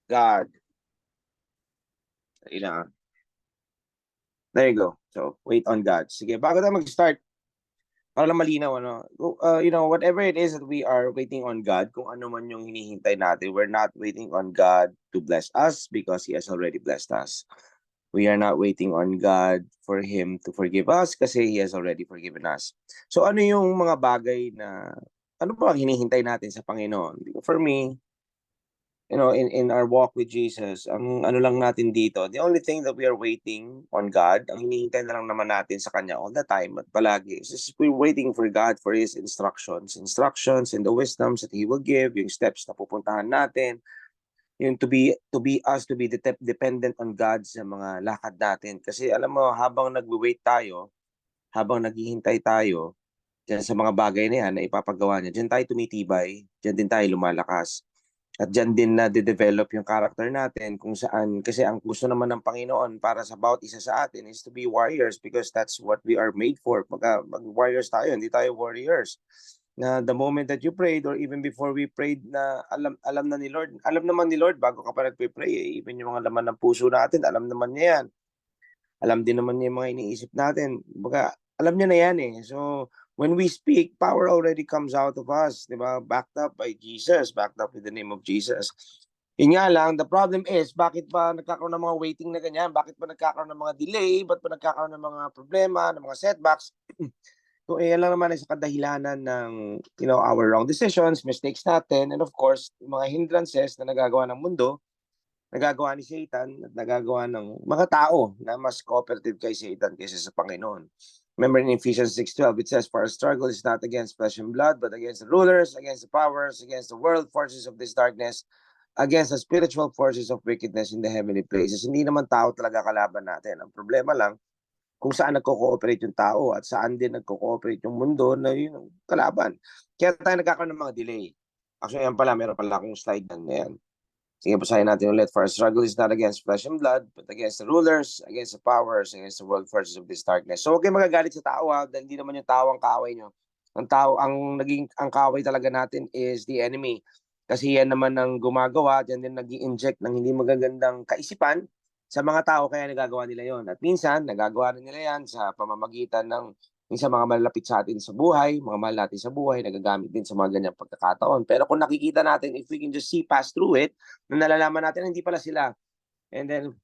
God. Kailangan. There you go. So, wait on God. Sige, bago tayo mag-start, para lang malinaw, ano, whatever it is that we are waiting on God, kung ano man yung hinihintay natin, we're not waiting on God to bless us because He has already blessed us. We are not waiting on God for Him to forgive us kasi He has already forgiven us. So, ano yung mga bagay na, ano ba ang hinihintay natin sa Panginoon? For me, in our walk with Jesus, ang ano lang natin dito, the only thing that we are waiting on God, ang hinihintay na lang naman natin sa Kanya all the time at palagi, is just we're waiting for God for His instructions and the wisdoms that He will give, yung steps na pupuntahan natin, yung to be dependent on God sa mga lakad natin. Kasi alam mo, habang nagwe-wait tayo, habang naghihintay tayo, dyan sa mga bagay na yan na ipapagawa niya, dyan tayo tumitibay, dyan din tayo lumalakas. At dyan din na de-develop yung character natin kung saan, kasi ang gusto naman ng Panginoon para sa bawat isa sa atin is to be warriors because that's what we are made for. Mag-warriors tayo, hindi tayo warriors. Na the moment that you prayed or even before we prayed na alam na ni Lord, alam naman ni Lord bago ka pa nagpe-pray eh. Even yung mga laman ng puso natin, alam naman niya yan. Alam din naman niya yung mga iniisip natin. Baga, alam niya na yan eh. So, when we speak, power already comes out of us, di ba? Backed up by Jesus, backed up with the name of Jesus. Yun nga lang, the problem is, bakit ba nagkakaroon ng mga waiting na ganyan? Bakit ba nagkakaroon ng mga delay? Ba't ba nagkakaroon ng mga problema, ng mga setbacks? Kung yan lang naman ay sa kadahilanan ng, our wrong decisions, mistakes natin, and of course, mga hindrances na nagagawa ng mundo, nagagawa ni Satan at nagagawa ng mga tao na mas cooperative kay Satan kaysa sa Panginoon. Remember in Ephesians 6:12, it says, "For our struggle is not against flesh and blood, but against the rulers, against the powers, against the world forces of this darkness, against the spiritual forces of wickedness in the heavenly places." Hindi naman tao talaga kalaban natin. Ang problema lang, kung saan nagko-cooperate yung tao at saan din nagko-cooperate yung mundo na yun kalaban. Kaya tayo nagkakaroon ng mga delay. Actually, yan pala, meron pala akong slide na yan. Sige, basahin natin ulit. "For our struggle is not against flesh and blood, but against the rulers, against the powers, against the world forces of this darkness." So, huwag kayong magagalit sa tao dahil hindi naman yung tao ang kaaway nyo. Ang kaaway talaga natin is the enemy. Kasi yan naman ang gumagawa, yan din nag-i-inject ng hindi magagandang kaisipan sa mga tao, kaya nagagawa nila yon. At minsan, nagagawa nila yan sa pamamagitan ng minsan mga malapit sa atin sa buhay, mga mahal natin sa buhay, nagagamit din sa mga ganyang pagkakataon. Pero kung nakikita natin, if we can just see past through it, na nalalaman natin hindi pala sila. And then,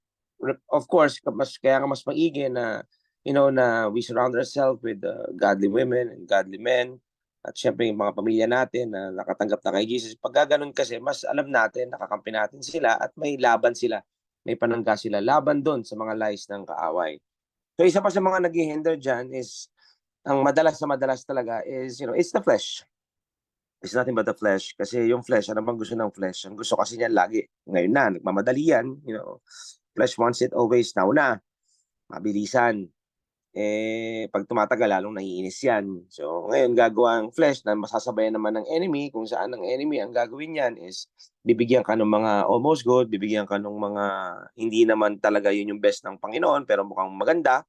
of course, kaya nga mas maigi na, na we surround ourselves with godly women and godly men. At syempre, yung mga pamilya natin na nakatanggap na kay Jesus. Pag ganun kasi, mas alam natin, nakakampi natin sila at may laban sila. May panangga sila. Laban doon sa mga lies ng kaaway. So, isa pa sa mga nag-hinder dyan is, ang madalas talaga is, it's the flesh. It's nothing but the flesh. Kasi yung flesh, ano bang gusto ng flesh? Ang gusto kasi niya lagi, ngayon na, nagmamadali yan, flesh wants it always now na, mabilisan. Pag tumatagal, lalong naiinis yan. So, ngayon, gagawa ang flesh na masasabayan naman ng enemy, kung saan ang enemy ang gagawin yan is, bibigyan ka ng mga almost good, bibigyan ka ng mga, hindi naman talaga yun yung best ng Panginoon, pero mukhang maganda.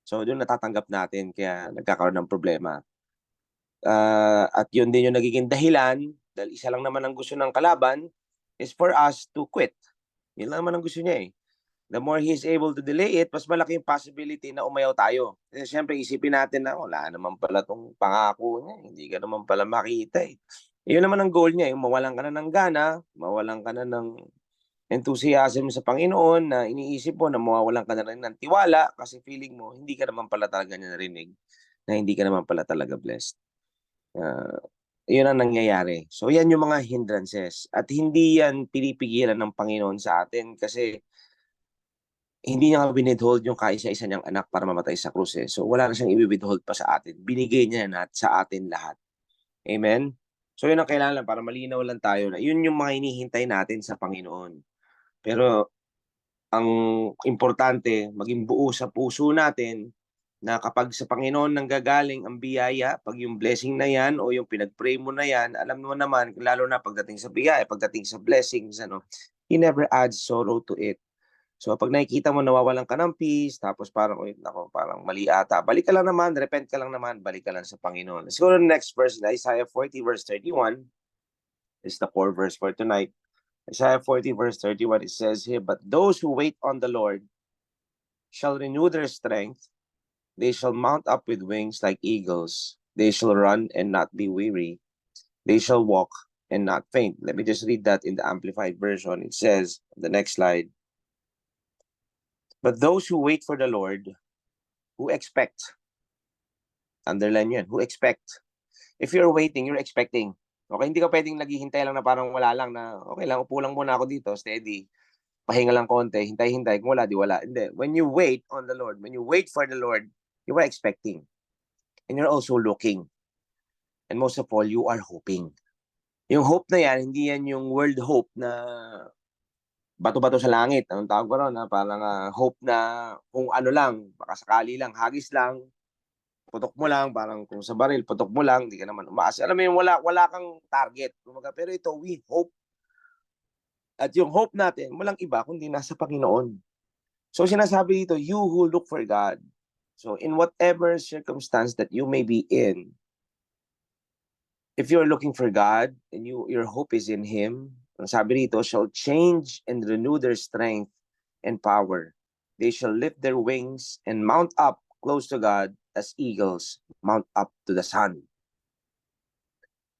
So, doon natatanggap natin, kaya nagkakaroon ng problema. At yun din yung nagiging dahilan, dahil isa lang naman ang gusto ng kalaban, is for us to quit. Yun lang naman ang gusto niya eh. The more he is able to delay it, mas malaki yung possibility na umayaw tayo. Kasi syempre isipin natin na wala naman pala tong pangako niya, hindi ka naman pala makita eh. Yun naman ang goal niya, yung mawalan ka na ng gana, mawalan ka na ng enthusiasm sa Panginoon, na iniisip mo na mawawalan ka na rin ng tiwala kasi feeling mo hindi ka naman pala talaga niya narinig, na hindi ka naman pala talaga blessed. Yun ang nangyayari. So yan yung mga hindrances. At hindi yan pinipigilan ng Panginoon sa atin kasi hindi niya nga binidhold yung kaisa-isa niyang anak para mamatay sa krus eh. So wala na siyang i-withhold pa sa atin. Binigay niya na sa atin lahat. Amen? So yun ang kailangan para malinaw lang tayo na yun yung mga hinihintay natin sa Panginoon. Pero ang importante, maging buo sa puso natin na kapag sa Panginoon nanggagaling ang biyaya, pag yung blessing na yan o yung pinag-pray mo na yan, alam mo naman, lalo na pagdating sa biyaya, pagdating sa blessings, He never adds sorrow to it. So pag nakikita mo nawawalan ka ng peace, tapos parang, parang mali ata, balik ka lang naman, repent ka lang naman, balik ka lang sa Panginoon. Let's go to the next verse, Isaiah 40 verse 31 is the core verse for tonight. Isaiah 40 verse 31, it says here, but those who wait on the Lord shall renew their strength. They shall mount up with wings like eagles. They shall run and not be weary. They shall walk and not faint. Let me just read that in the Amplified Version. It says, the next slide, but those who wait for the Lord, who expect, underline yun, who expect. If you're waiting, you're expecting. Okay, hindi ka pwedeng naghihintay lang na parang wala lang na, okay lang, upo lang muna ako dito, steady. Pahinga lang konti, hintay-hintay. Kung wala, di wala. Hindi. When you wait on the Lord, when you wait for the Lord, you are expecting. And you're also looking. And most of all, you are hoping. Yung hope na yan, hindi yan yung world hope na bato-bato sa langit. Anong tawag ko ron? Parang hope na kung ano lang, baka sakali lang, hagis lang, putok mo lang, parang kung sa baril, putok mo lang, hindi ka naman umaasa. Alam mo yung wala kang target. Pero ito, we hope. At yung hope natin, walang iba kundi nasa Panginoon. So sinasabi dito, you who look for God. So in whatever circumstance that you may be in, if you're looking for God and your hope is in Him, ang sabi dito, shall change and renew their strength and power. They shall lift their wings and mount up close to God as eagles mount up to the sun.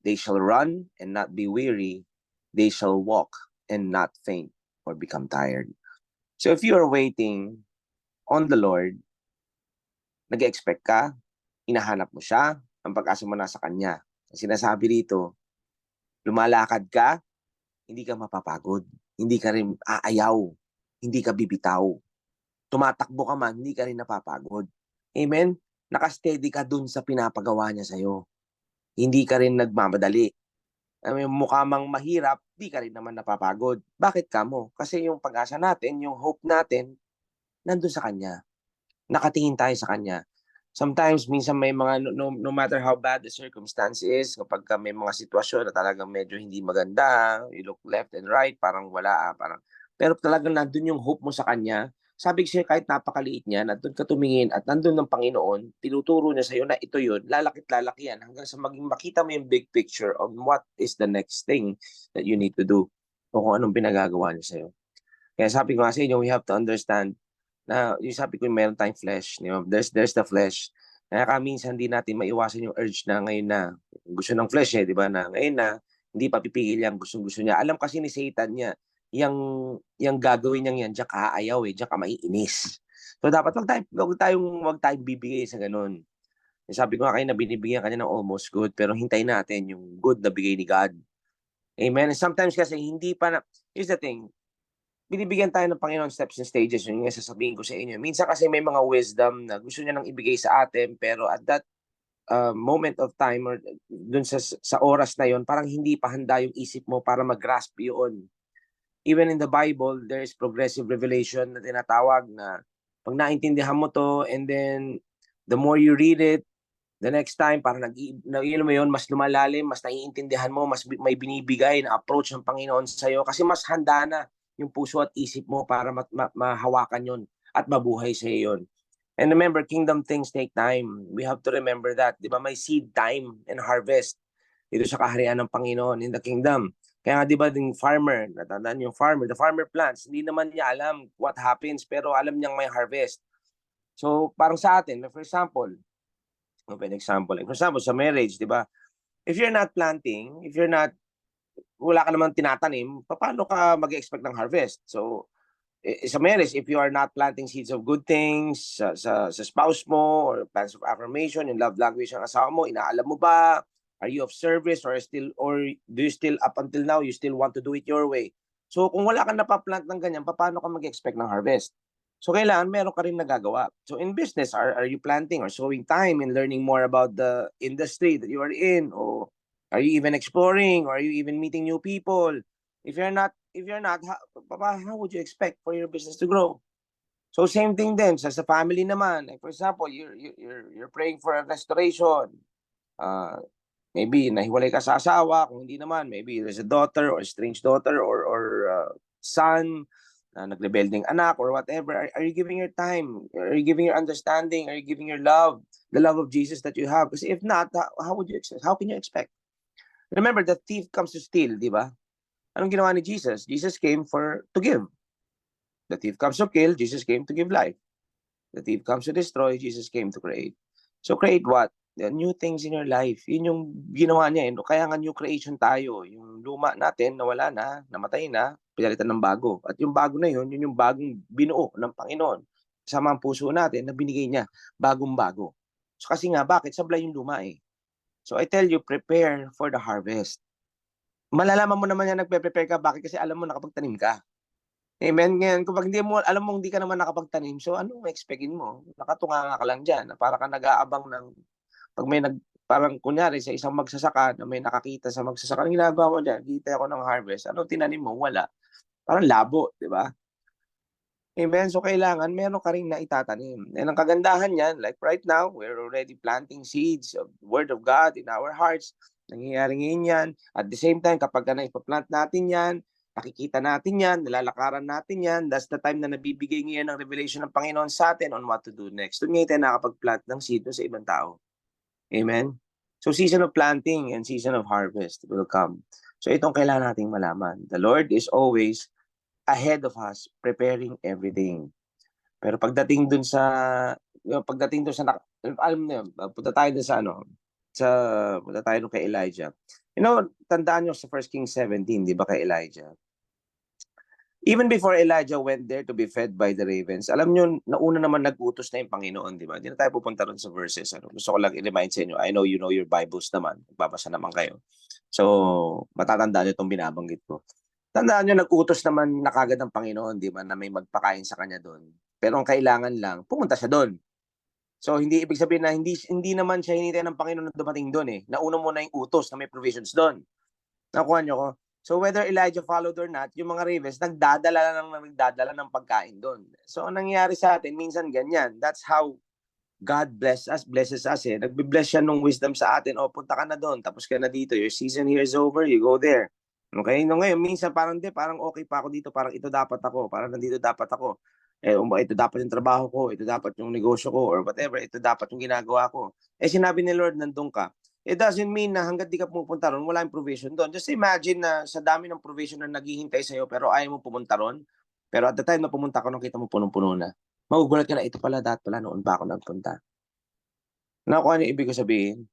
They shall run and not be weary. They shall walk and not faint or become tired. So if you are waiting on the Lord, nag-expect ka, hinahanap mo siya, ang pag-asa mo nasa Kanya. Sinasabi dito, lumalakad ka, hindi ka mapapagod, hindi ka rin aayaw, hindi ka bibitaw. Tumatakbo ka man, hindi ka rin napapagod. Amen? Nakasteady ka dun sa pinapagawa niya sa'yo. Hindi ka rin nagmamadali. Mukha mang mahirap, di ka rin naman napapagod. Bakit ka mo? Kasi yung pag-asa natin, yung hope natin, nandun sa Kanya. Nakatingin tayo sa Kanya. Sometimes, minsan may mga, no matter how bad the circumstance is, kapag may mga sitwasyon na talagang medyo hindi maganda, you look left and right, parang wala, parang, pero talagang nandun yung hope mo sa Kanya. Sabi ko siya, kahit napakaliit niya, nandun ka tumingin at nandun ng Panginoon, tinuturo niya sa'yo na ito yun, lalakit-lalaki yan, hanggang sa maging makita mo yung big picture on what is the next thing that you need to do, o kung anong pinagagawa niya sa'yo. Kaya sabi ko nga sa inyo, we have to understand na yung sabi ko meron tayong flesh, there's the flesh. Kaya minsan hindi natin maiwasan yung urge na ngayon na gusto ng flesh di ba, na ngayon na hindi pa pipigil yang gusto niya. Alam kasi ni Satan niya, yung gagawin niya yan, diyan ka aayaw diyan ka maiinis. So dapat wag tayong bibigay sa ganun. Sabi ko nga kayo na binibigyan kanya ng almost good, pero hintayin natin yung good na bigay ni God. Amen. And sometimes kasi hindi pa na, here's the thing, binibigyan tayo ng Panginoon steps and stages. Yun yung sasabihin ko sa inyo. Minsan kasi may mga wisdom na gusto niya nang ibigay sa atin, pero at that moment of time or dun sa oras na yon, parang hindi pa handa yung isip mo para mag-grasp yun. Even in the Bible, there is progressive revelation na tinatawag na pag naintindihan mo to, and then the more you read it, the next time, parang yun mo yun, mas lumalalim, mas naiintindihan mo, mas may binibigay na approach ng Panginoon sa'yo kasi mas handa na yung puso at isip mo para mahawakan yun at mabuhay sa yun. And remember, kingdom things take time. We have to remember that. Di ba, may seed time and harvest dito sa kaharian ng Panginoon in the kingdom. Kaya nga, di ba, yung farmer, natandaan yung farmer, the farmer plants, hindi naman niya alam what happens, pero alam niyang may harvest. So, parang sa atin, for example, sa marriage, di ba, if you're not planting, wala ka naman tinatanim, paano ka mag-expect ng harvest? So, sa marriage, if you are not planting seeds of good things sa spouse mo, or plans of affirmation, yung love language ng asawa mo, inaalam mo ba? Are you of service or do you still, up until now, you still want to do it your way? So, kung wala kang napaplant ng ganyan, paano ka mag-expect ng harvest? So, kailangan meron ka rin nagagawa. So, in business, are you planting or sowing time in learning more about the industry that you are in? Or are you even exploring? Or are you even meeting new people? If you're not, how would you expect for your business to grow? So same thing din sa family naman. Like for example, you're praying for a restoration. Maybe nahiwalay ka sa asawa, kung hindi naman, maybe there's a daughter or a strange daughter or son, nagrebelding anak or whatever. Are you giving your time? Are you giving your understanding? Are you giving your love, the love of Jesus that you have? Kasi if not, how would you expect? How can you expect? Remember, the thief comes to steal, di ba? Anong ginawa ni Jesus? Jesus came to give. The thief comes to kill, Jesus came to give life. The thief comes to destroy, Jesus came to create. So create what? New things in your life. Yun yung ginawa niya. Kaya nga new creation tayo. Yung luma natin, nawala na, namatay na, pinalitan ng bago. At yung bago na yun yung bagong binuo ng Panginoon. Kasama ang puso natin na binigay niya, bagong-bago. So kasi nga, bakit? Sablay yung luma eh. So I tell you, prepare for the harvest. Malalaman mo naman yan, nagpe-prepare ka. Bakit? Kasi alam mo nakapagtanim ka. Amen. Ngayon, kung hindi mo, alam mo hindi ka naman nakapagtanim, so ano expectin mo? Nakatunganga ka lang dyan. Para ka nag-aabang ng, pag may parang kunyari sa isang magsasaka na may nakakita sa magsasaka, ang ginagawa mo dyan, kita ako ng harvest. Ano tinanim mo? Wala. Parang labo, di ba? Amen. So kailangan meron ka rin na itatanim. And ang kagandahan niyan, like right now, we're already planting seeds of Word of God in our hearts. Nangyayari ngayon yan. At the same time, kapag na-plant natin yan, nakikita natin yan, nilalakaran natin yan, that's the time na nabibigay ngayon ng revelation ng Panginoon sa atin on what to do next. Doon ngayon tayo nakapag-plant ng seed sa ibang tao. Amen? So season of planting and season of harvest will come. So itong kailangan nating malaman. The Lord is always ahead of us, preparing everything. Pero pagdating dun sa, alam mo yun, punta tayo dun sa punta tayo dun kay Elijah. Tandaan nyo sa 1 Kings 17, di ba kay Elijah? Even before Elijah went there to be fed by the ravens, alam nyo, nauna naman nag-utos na yung Panginoon, di ba? Di na tayo pupunta ron sa verses. Gusto ko lang i-remind sa inyo, I know you know your Bibles naman, magbabasa naman kayo. So, matatandaan nyo itong binabanggit ko. Tandaan nyo, nag-utos naman na kagad ng Panginoon, di ba, na may magpakain sa kanya doon. Pero ang kailangan lang, pumunta siya doon. So, hindi ibig sabihin na hindi naman siya hinintay ng Panginoon na dumating doon eh. Nauna mo na yung utos na may provisions doon. Nakuha nyo ko? So, whether Elijah followed or not, yung mga ravens, nagdadala ng pagkain doon. So, ang nangyayari sa atin, minsan ganyan. That's how God blesses us eh. Nagbe-bless siya ng wisdom sa atin. O, punta ka na doon, tapos ka na dito. Your season here is over, you go there. Okay? No, ngayon, minsan parang okay pa ako dito, parang ito dapat ako, parang nandito dapat ako. Ito dapat yung trabaho ko, ito dapat yung negosyo ko, or whatever, ito dapat yung ginagawa ko. Sinabi ni Lord, nandun ka. It doesn't mean na hanggat di ka pumunta ron, wala yung provision doon. Just imagine na sa dami ng provision na naghihintay sa'yo, pero ayaw mo pumunta ron. Pero at the time na pumunta ka, nakita mo punong-puno na. Magugulat ka na, ito pala, dapat pala, noon pa ako nagpunta. Nakuha niyo ibig ko sabihin?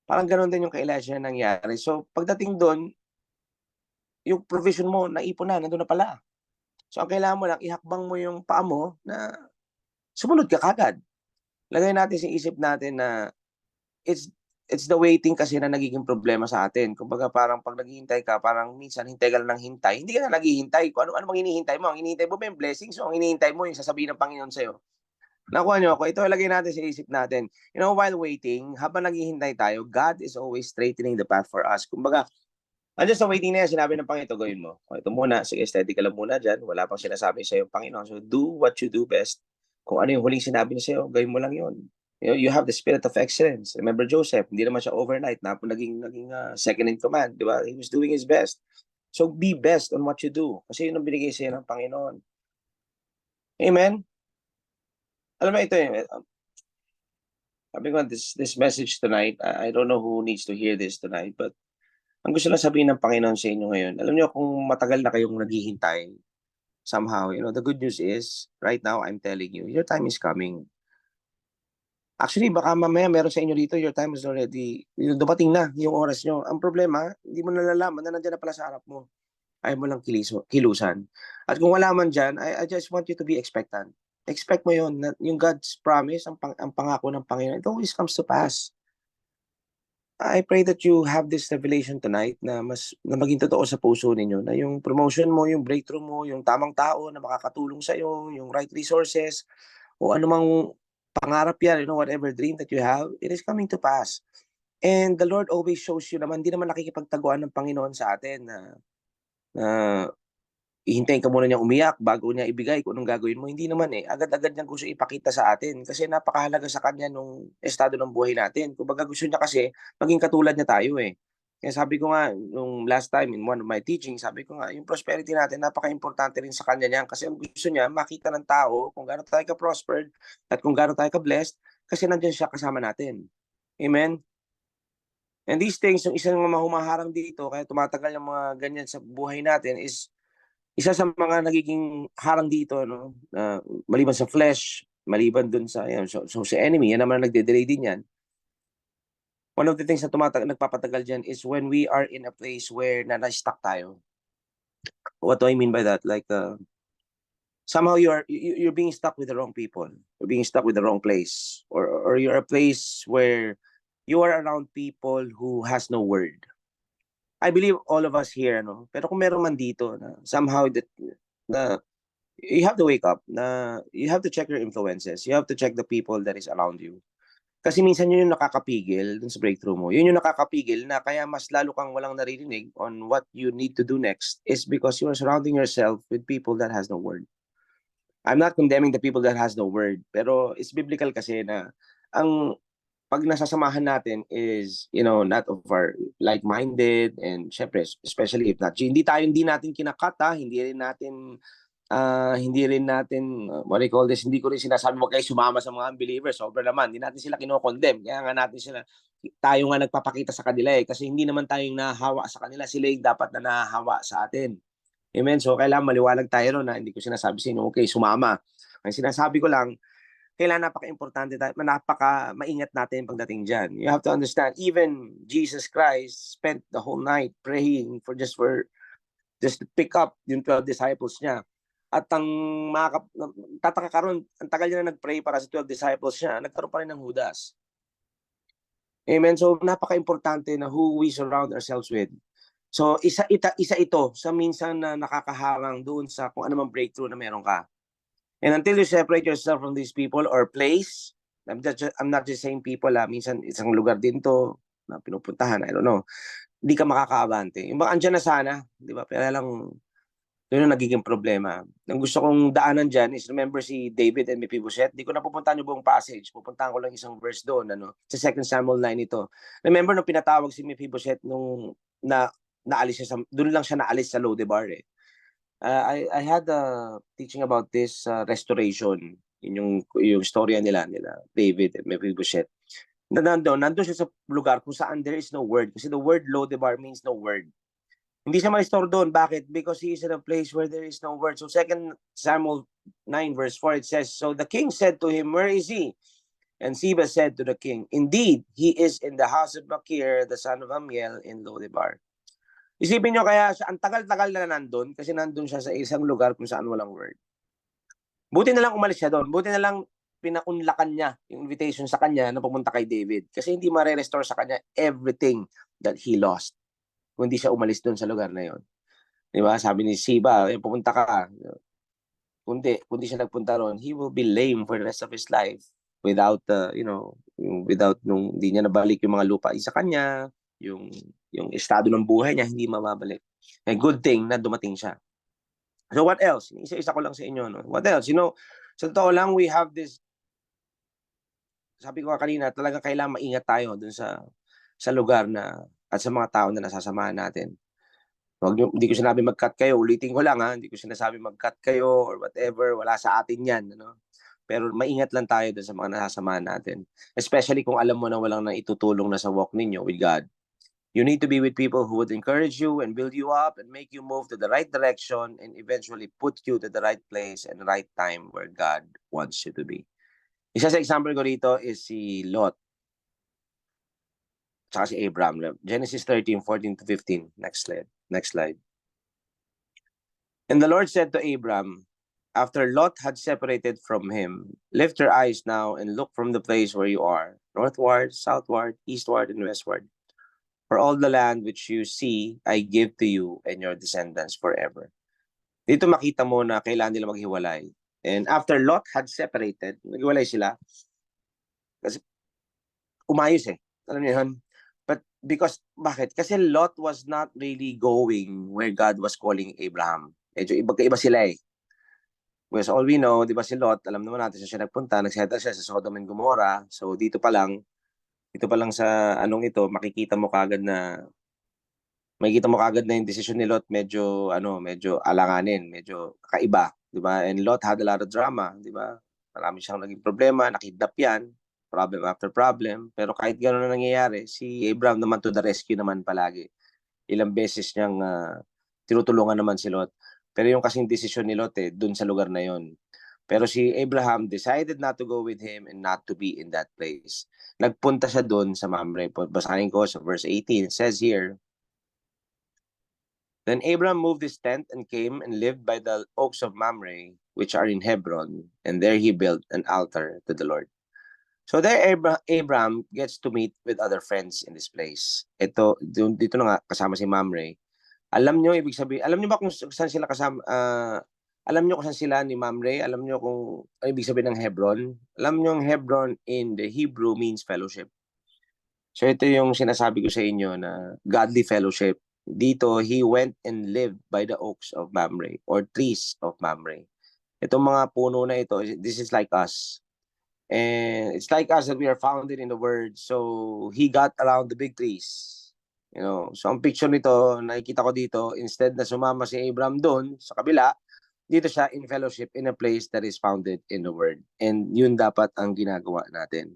Parang ganoon din yung kay Elijah na nangyari. So, pagdating doon, yung provision mo, naipon na, nandun na pala. So, ang kailangan mo lang, ihakbang mo yung paa mo na sumunod ka kagad. Lagay natin sa isip natin na it's the waiting kasi na nagiging problema sa atin. Kumbaga parang pag naghihintay ka, parang minsan hintay ka lang ng hintay. Hindi ka na naghihintay. Kung ano mang hinihintay mo, ang hinihintay mo ba yung blessings o ang hinihintay mo yung sasabihin ng Panginoon sa'yo? Nakuha niyo ako? Ito lagay natin sa isip natin. While waiting, habang naghihintay tayo, God is always straightening the path for us. Kumbaga, andyan sa waiting na yan, sinabi ng Panginoon, gawin mo. Ito muna, sige, steady ka lang muna dyan. Wala pang sinasabi sa'yo, Panginoon. So, do what you do best. Kung ano yung huling sinabi niya sa'yo, gawin mo lang yun. You have the spirit of excellence. Remember Joseph, hindi naman siya overnight na naging second in command, di ba? He was doing his best. So be best on what you do. Kasi yun ang binigay sa'yo ng Panginoon. Amen? Alam mo ito sabi ko, this message tonight, I don't know who needs to hear this tonight, but ang gusto lang sabihin ng Panginoon sa inyo ngayon, alam niyo kung matagal na kayong naghihintay, somehow, the good news is, right now, I'm telling you, your time is coming. Actually, baka mamaya meron sa inyo dito, your time is already, dumating na yung oras nyo. Ang problema, hindi mo nalalaman na nandiyan na pala sa harap mo. Ayaw mo lang kilusan. At kung wala man dyan, I just want you to be expectant. Expect mo yun, na yung God's promise, ang pangako ng Panginoon, it always comes to pass. I pray that you have this revelation tonight na maging totoo sa puso ninyo, na yung promotion mo, yung breakthrough mo, yung tamang tao na makakatulong sa iyo, yung right resources, o anumang pangarap yan, whatever dream that you have, it is coming to pass. And the Lord always shows you naman, hindi naman nakikipagtaguan ng Panginoon sa atin na ihintayin ka muna niya umiyak bago niya ibigay kung anong gagawin mo. Hindi naman agad-agad niyang gusto ipakita sa atin kasi napakahalaga sa kanya nung estado ng buhay natin. Kumbaga gusto niya kasi maging katulad niya tayo Kaya sabi ko nga, nung last time in one of my teachings, sabi ko nga, yung prosperity natin, napaka-importante rin sa kanya niyan kasi ang gusto niya, makita ng tao kung gaano tayo ka-prospered at kung gaano tayo ka-blessed kasi nandiyan siya kasama natin. Amen? And these things, yung isang mga humaharang dito, kaya tumatagal yung mga ganyan sa buhay natin is, isa sa mga nagiging harang dito, no, maliban sa flesh, maliban dun sa, yan, so sa enemy, yan naman nagde-delay din yan. One of the things na nagpapatagal dyan is when we are in a place where na-stuck tayo. What do I mean by that? Like, somehow you're being stuck with the wrong people. You're being stuck with the wrong place. Or you're a place where you are around people who has no word. I believe all of us here, no? Pero kung meron man dito na somehow that na you have to wake up, na you have to check your influences. You have to check the people that is around you. Kasi minsan yun yung nakakapigil dun sa breakthrough mo. Yun yung nakakapigil na kaya mas lalo kang walang naririnig on what you need to do next is because you are surrounding yourself with people that has no word. I'm not condemning the people that has no word, pero it's biblical kasi na ang pag nasasamahan natin is, you know, not of our like-minded, and syempre, especially if not, hindi natin kinakata, hindi rin natin, what do you call this, hindi ko rin sinasabi wag kayo sumama sa mga unbelievers, sobra naman, hindi natin sila kino-condemn, kaya nga natin sila, tayo nga nagpapakita sa kanila kasi hindi naman tayong nahahawa sa kanila, sila yung dapat na nahahawa sa atin. Amen? So, kailangan maliwanag tayo na hindi ko sinasabi sa inyo, okay, sumama. Ang sinasabi ko lang, kailangan napaka-importante tayo, maingat natin pagdating dyan. You have to understand, even Jesus Christ spent the whole night praying just to pick up yung 12 disciples niya. At tataka ka ron, ang tagal niya na nag-pray para sa 12 disciples niya, nagkaroon pa rin ng Judas. Amen? So, napaka-importante na who we surround ourselves with. So, isa ito sa minsan na nakakaharang doon sa kung anumang breakthrough na meron ka. And until you separate yourself from these people or place, I'm not just saying people, minsan isang lugar din to na pinupuntahan, I don't know, hindi ka makakaabante. Yung baka andyan na sana, di ba? Pero lang, doon yung nagiging problema. Ang gusto kong daanan dyan is, remember si David and Mephibosheth? Di ko na pupuntahan yung buong passage. Pupuntahan ko lang isang verse doon, sa 2 Samuel 9 ito. Remember nung pinatawag si Mephibosheth nung naalis siya doon lang siya naalis sa Lodebar eh. I had a teaching about this restoration, yung storya nila David and Mephibosheth. Nandun siya sa lugar kung saan there is no word. Kasi the word Lodebar means no word. Hindi siya ma-restore doon. Bakit? Because he is in a place where there is no word. So 2 Samuel 9 verse 4, it says, so the king said to him, where is he? And Ziba said to the king, indeed, he is in the house of Machir, the son of Amiel, in Lodebar. Isipin nyo kaya siya, ang tagal-tagal na nandun kasi nandun siya sa isang lugar kung saan walang word. Buti na lang umalis siya doon. Buti na lang pinaunlakan niya yung invitation sa kanya na pumunta kay David. Kasi hindi ma-restore sa kanya everything that he lost kung hindi siya umalis doon sa lugar na yon. Diba? Sabi ni Siba, pupunta ka. Kundi siya nagpunta ron, he will be lame for the rest of his life without, without nung hindi niya nabalik yung mga lupa sa kanya, yung estado ng buhay niya hindi mababalik. A good thing na dumating siya. So what else? Isa-isa ko lang sa inyo, no? What else? Sa totoo lang, we have this, sabi ko kanina, talaga kailangan maingat tayo dun sa lugar na, at sa mga tao na nasasamahan natin. Hindi ko sinabi mag-cut kayo, ulitin ko lang hindi ko sinasabi mag-cut kayo or whatever, wala sa atin yan, Pero maingat lang tayo dun sa mga nasasamahan natin. Especially kung alam mo na walang naitutulong na sa walk ninyo with God. You need to be with people who would encourage you and build you up and make you move to the right direction and eventually put you to the right place and right time where God wants you to be. Isa sa example ko rito is si Lot. Tsaka si Abraham. Genesis 13:14-15. Next slide. And the Lord said to Abraham, after Lot had separated from him, lift your eyes now and look from the place where you are, northward, southward, eastward, and westward. For all the land which you see, I give to you and your descendants forever. Dito makita mo na kailangan nila maghiwalay. And after Lot had separated, naghiwalay sila. Kasi umayos Alam niyo yun? But bakit? Kasi Lot was not really going where God was calling Abraham. Medyo iba sila Because all we know, di ba si Lot, alam naman natin siya nagpunta, nagsettle siya sa Sodom and Gomorrah. So dito pa lang sa ito, makikita mo kagad na yung desisyon ni Lot medyo alanganin, medyo kakaiba, di ba? And Lot had a lot of drama, di ba? Marami siyang naging problema, nakidnap yan. problem after problem. Pero kahit gano'n na nangyayari, si Abraham naman to the rescue naman palagi. Ilang beses niyang tinutulungan naman si Lot. Pero yung kasing desisyon ni Lot dun sa lugar na yon. Pero si Abraham decided not to go with him and not to be in that place. Nagpunta siya dun sa Mamre. Basahin ko sa verse 18. It says here, Then Abraham moved his tent and came and lived by the oaks of Mamre, which are in Hebron, and there he built an altar to the Lord. So there Abraham gets to meet with other friends in this place. Dito na nga kasama si Mamre. Alam nyo, ibig sabihin, alam nyo ba kung saan sila kasama, alam nyo kung saan sila ni Mamre? Alam nyo kung ano ibig sabihin ng Hebron? Alam nyo yung Hebron in the Hebrew means fellowship. So ito yung sinasabi ko sa inyo na godly fellowship. Dito, he went and lived by the oaks of Mamre or trees of Mamre. Itong mga puno na ito, this is like us. And it's like us that we are founded in the word. So he got around the big trees. You know, so ang picture nito, nakikita ko dito, instead na sumama si Abraham doon sa kabila, dito siya in fellowship in a place that is founded in the word. And yun dapat ang ginagawa natin.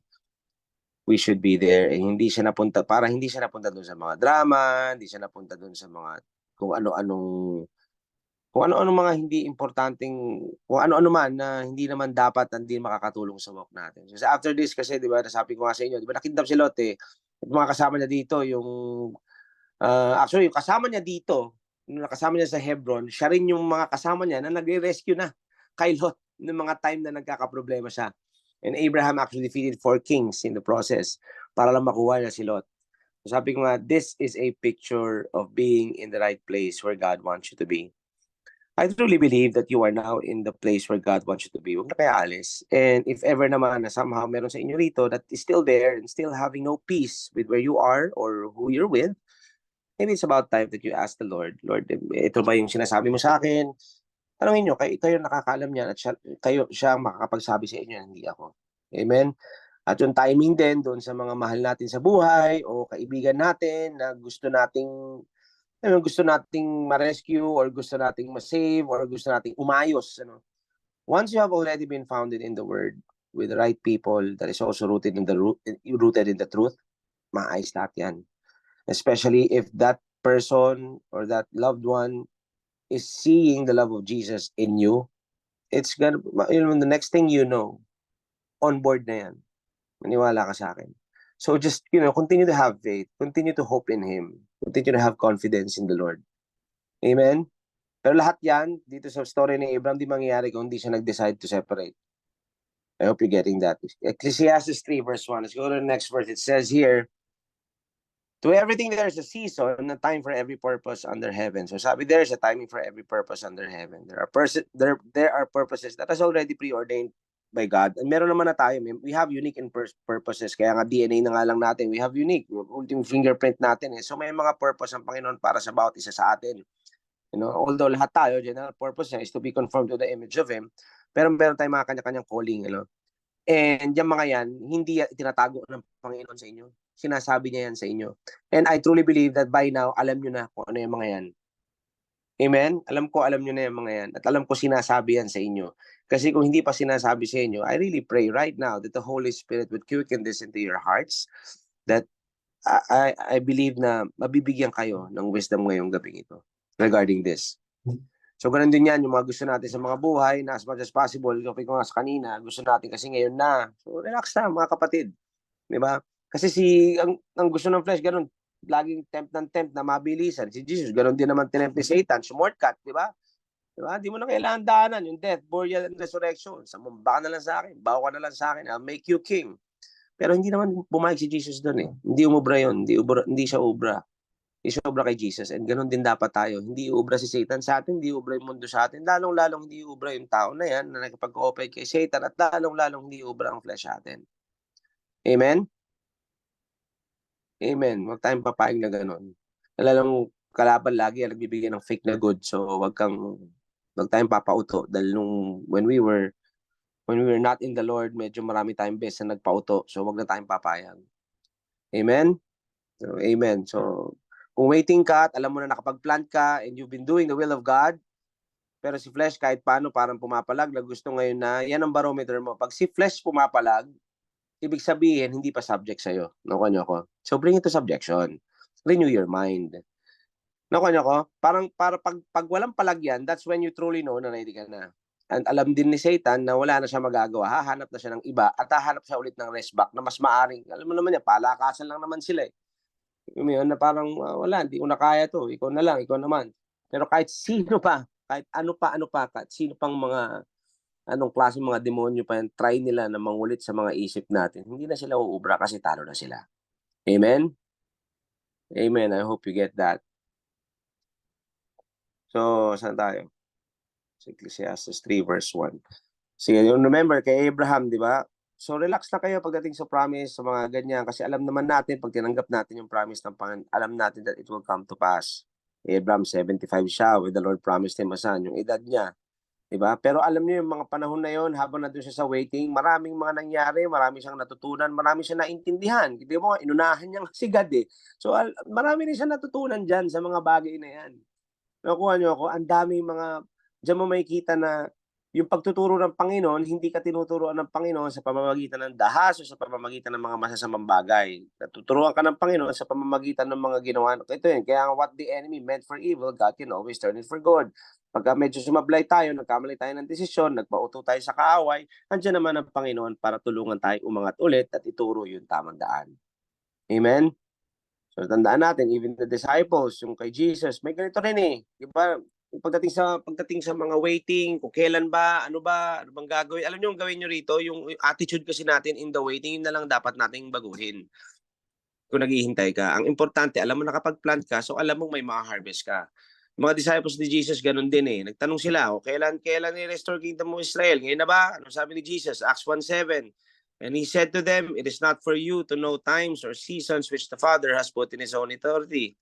We should be there. Hindi siya napunta, para hindi siya napunta doon sa mga drama, hindi siya napunta doon sa mga kung ano-ano mga hindi importanteng, kung ano-ano man na hindi naman dapat hindi makakatulong sa walk natin. So after this kasi, di ba, nasabi ko nga sa inyo, di ba, nakidnap si Lot at mga kasama niya dito, yung actually, yung kasama niya dito, yung nakasama niya sa Hebron, siya rin yung mga kasama niya na nagre-rescue na kay Lot ng mga time na nagkakaproblema siya. And Abraham actually defeated 4 kings in the process para lang makuha niya si Lot. So sabi ko nga, this is a picture of being in the right place where God wants you to be. I truly believe that you are now in the place where God wants you to be. Huwag na kaya alis. And if ever naman na somehow meron sa inyo rito that is still there and still having no peace with where you are or who you're with, maybe it's about time that you ask the Lord, Lord, ito ba yung sinasabi mo sa akin? Tanungin nyo, kayo nakakaalam niyan at siya ang makakapagsabi sa inyo, hindi ako. Amen? At yung timing din doon sa mga mahal natin sa buhay o kaibigan natin na gusto nating ma-rescue or gusto nating ma-save or gusto nating umayos. Ano? Once you have already been founded in the Word with the right people that is also rooted in the truth, maayos lahat yan. Especially if that person or that loved one is seeing the love of Jesus in you, it's gonna, the next thing you know, on board na yan. Maniwala ka sa akin. So just, continue to have faith, continue to hope in Him, continue to have confidence in the Lord. Amen? Pero lahat yan, dito sa story ni Abraham, di mangyayari kung hindi siya nag-decide to separate. I hope you're getting that. Ecclesiastes 3 verse 1. Let's go to the next verse. It says here, to everything there is a season, a time for every purpose under heaven. So sabi, there is a timing for every purpose under heaven. There are purposes that is already preordained by God. And meron naman na tayo, we have unique purposes. Kaya nga DNA na nga lang natin, we have unique, ultimate fingerprint natin. So may mga purpose ang Panginoon para sa bawat isa sa atin. Although lahat tayo, general purpose niya is to be conformed to the image of Him, pero meron tayong mga kanya-kanyang calling. And yung mga yan, hindi tinatago ng Panginoon sa inyo. Sinasabi niya yan sa inyo. And I truly believe that by now, alam nyo na kung ano yung mga yan. Amen? Alam nyo na yung mga yan. At alam ko sinasabi yan sa inyo. Kasi kung hindi pa sinasabi sa inyo, I really pray right now that the Holy Spirit would quicken this into your hearts. That I believe na mabibigyan kayo ng wisdom ngayong gabing ito regarding this. So, ganun din yan, yung mga gusto natin sa mga buhay na as much as possible, kapag ko nga sa kanina, gusto natin kasi ngayon na. So, relax na, mga kapatid. Di ba? Kasi ang gusto ng flesh, ganun, laging tempt na mabilisan. Si Jesus, ganun din naman tinempt ni Satan, shortcut, di ba? Di ba? Di mo na kailangan daanan, yung death, burial, and resurrection. Sumamba ka na lang sa akin, bawa ka na lang sa akin, I'll make you king. Pero hindi naman pumayag si Jesus doon eh. Hindi umubra yun, hindi siya ubra. Isobra kay Jesus, and ganun din dapat tayo. Hindi ubra si Satan sa atin, hindi ubra yung mundo sa atin, lalong-lalong hindi ubra yung tao na yan na nagpag-cooperate kay Satan, at lalong-lalong hindi ubra ang flesh sa atin. Amen? Amen. Huwag tayong papayag na ganun. Lalong kalaban lagi ang nagbibigay ng fake na good, so wag tayong papauto dahil when we were not in the Lord, medyo marami tayong best na nagpauto, so wag na tayong papayag. Amen? So, amen. So, kung waiting ka at alam mo na nakapag-plant ka and you've been doing the will of God, pero si flesh kahit paano parang pumapalag na gusto ngayon na yan ang barometer mo. Pag si flesh pumapalag, ibig sabihin, hindi pa subject sa'yo. Nakuha niyo ako? So, bring it to subjection. Renew your mind. Nakuha niyo ako? Parang, pag walang palagyan, that's when you truly know na ready ka na. And alam din ni Satan na wala na siya magagawa. Hahanap na siya ng iba at hahanap siya ulit ng rest back na mas maaring, alam mo naman yan, palakasan lang naman sila eh. Yun na parang, wala, hindi ko na kaya to. Ikaw na lang, ikaw naman. Pero kahit sino pa, kahit ano pa, kahit sino pang mga anong klase mga demonyo pa yan, try nila na mangulit sa mga isip natin, hindi na sila uubra kasi talo na sila. Amen? Amen. I hope you get that. So, saan tayo? Sa Ecclesiastes 3 verse 1. Sige, yung remember kay Abraham, di ba? So, relax na kayo pagdating sa promise, sa mga ganyan, kasi alam naman natin, pag tinanggap natin yung promise ng Panginoon, alam natin that it will come to pass. Abraham, 75 siya, when the Lord promised him a son. Yung edad niya, diba? Pero alam niyo yung mga panahon na yon, habang nandun siya sa waiting, maraming mga nangyari, marami siyang natutunan, marami siyang naintindihan. Di ba, inunahan niya si God eh. So, marami rin siya natutunan dyan sa mga bagay na yan. Nakuha niyo ako, ang daming mga, dyan mo makikita na yung pagtuturo ng Panginoon, hindi ka tinuturuan ng Panginoon sa pamamagitan ng dahas o sa pamamagitan ng mga masasamang bagay. Natuturuan ka ng Panginoon sa pamamagitan ng mga ginawa. Ito yun, kaya what the enemy meant for evil, God can always turn it for good. Pagka medyo sumablay tayo, nagkamali tayo ng desisyon, nagpauto tayo sa kaaway, andyan naman ang Panginoon para tulungan tayong umangat ulit at ituro yung tamang daan. Amen? So tandaan natin, even the disciples, yung kay Jesus, may ganito rin eh. Di ba? Pagdating sa mga waiting, kung kailan ba, ano bang gagawin? Alam niyo yung gawin niyo rito, yung attitude kasi natin in the waiting, yun na lang dapat nating baguhin. Kung naghihintay ka. Ang importante, alam mo nakapag-plant ka, so alam mo may ma-harvest ka. Mga disciples ni Jesus, ganun din eh. Nagtanong sila, kailan i-restore kingdom mo Israel? Ngayon na ba? Ano sabi ni Jesus? Acts 1:7. And he said to them, it is not for you to know times or seasons which the Father has put in His own authority.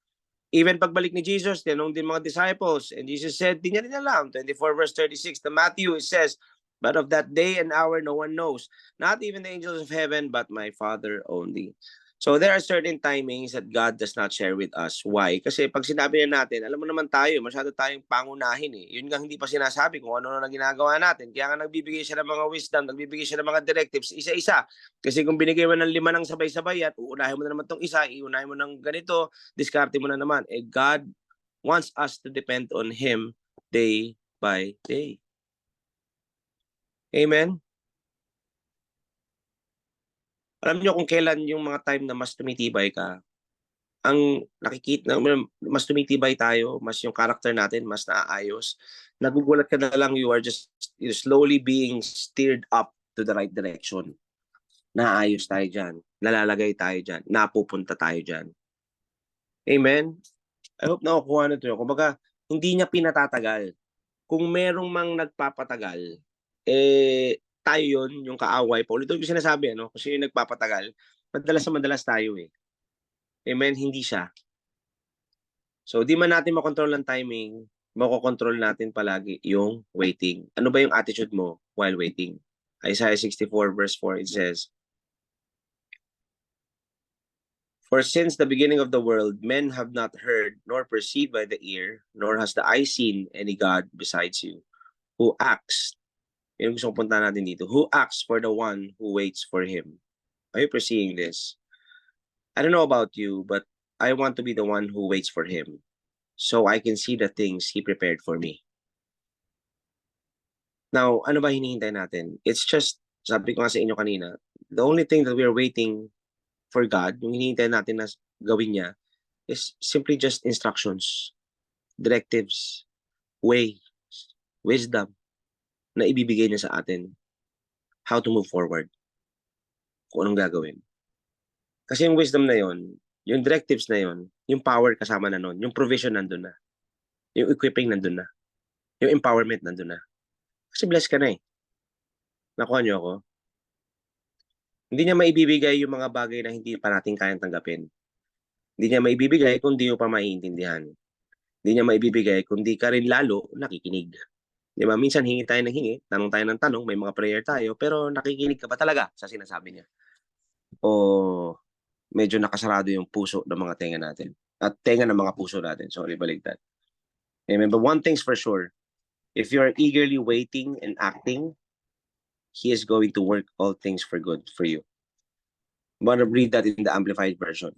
Even pagbalik ni Jesus, tinanong din mga disciples. And Jesus said, di niya rin alam. 24 verse 36, to Matthew, it says, but of that day and hour no one knows, not even the angels of heaven, but my Father only. So there are certain timings that God does not share with us. Why? Kasi pag sinabi na natin, alam mo naman tayo, masyado tayong pangunahin eh. Yun nga hindi pa sinasabi kung ano na ginagawa natin. Kaya nga nagbibigay siya ng mga wisdom, nagbibigay siya ng mga directives, isa-isa. Kasi kung binigay mo ng 5 ng sabay-sabay at uunahin mo na naman tong isa, iunahin mo ng ganito, diskarte mo na naman. Eh God wants us to depend on Him day by day. Amen? Alam niyo kung kailan yung mga time na mas tumitibay ka, ang nakikita, mas tumitibay tayo, mas yung character natin, mas naaayos. Nagugulat ka na lang, you're slowly being steered up to the right direction. Naayos tayo dyan, nalalagay tayo dyan, napupunta tayo dyan. Amen? I hope nakukuha na ito. Kumbaga, hindi niya pinatatagal. Kung merong mang nagpapatagal, tayo yun, yung kaaway. Paulit ko sinasabi, ano? Kasi yung nagpapatagal, madalas tayo eh. Amen? Hindi siya. So, di man natin makontrol ang timing, makokontrol natin palagi yung waiting. Ano ba yung attitude mo while waiting? Isaiah 64 verse 4, it says, for since the beginning of the world, men have not heard, nor perceived by the ear, nor has the eye seen any God besides you, who acts, yung gusto kong punta natin dito, who acts for the one who waits for Him. Are you perceiving this? I don't know about you, but I want to be the one who waits for Him, so I can see the things He prepared for me. Now, ano ba hinihintay natin? It's just, sabi ko nga sa inyo kanina, the only thing that we're waiting for God, yung hinihintay natin na gawin niya, is simply just instructions, directives, way, wisdom na ibibigay niya sa atin. How to move forward. Kung anong gagawin. Kasi yung wisdom na yon, yung directives na yon, yung power kasama na nun, yung provision nandun na. Yung equipping nandun na. Yung empowerment nandun na. Kasi blessed ka na eh. Nakuha niyo ako? Hindi niya maibibigay yung mga bagay na hindi pa natin kayang tanggapin. Hindi niya maibibigay kung di mo pa maiintindihan. Hindi niya maibibigay kung di ka rin lalo nakikinig. Di ba? Minsan hingi tayo ng hingi, tanong tayo ng tanong, may mga prayer tayo, pero nakikinig ka ba talaga sa sinasabi niya? O medyo nakasarado yung puso ng mga tenga natin? At tenga ng mga puso natin. Sorry, baligtad. Amen. But one thing's for sure, if you are eagerly waiting and acting, He is going to work all things for good for you. I'm going to read that in the Amplified Version.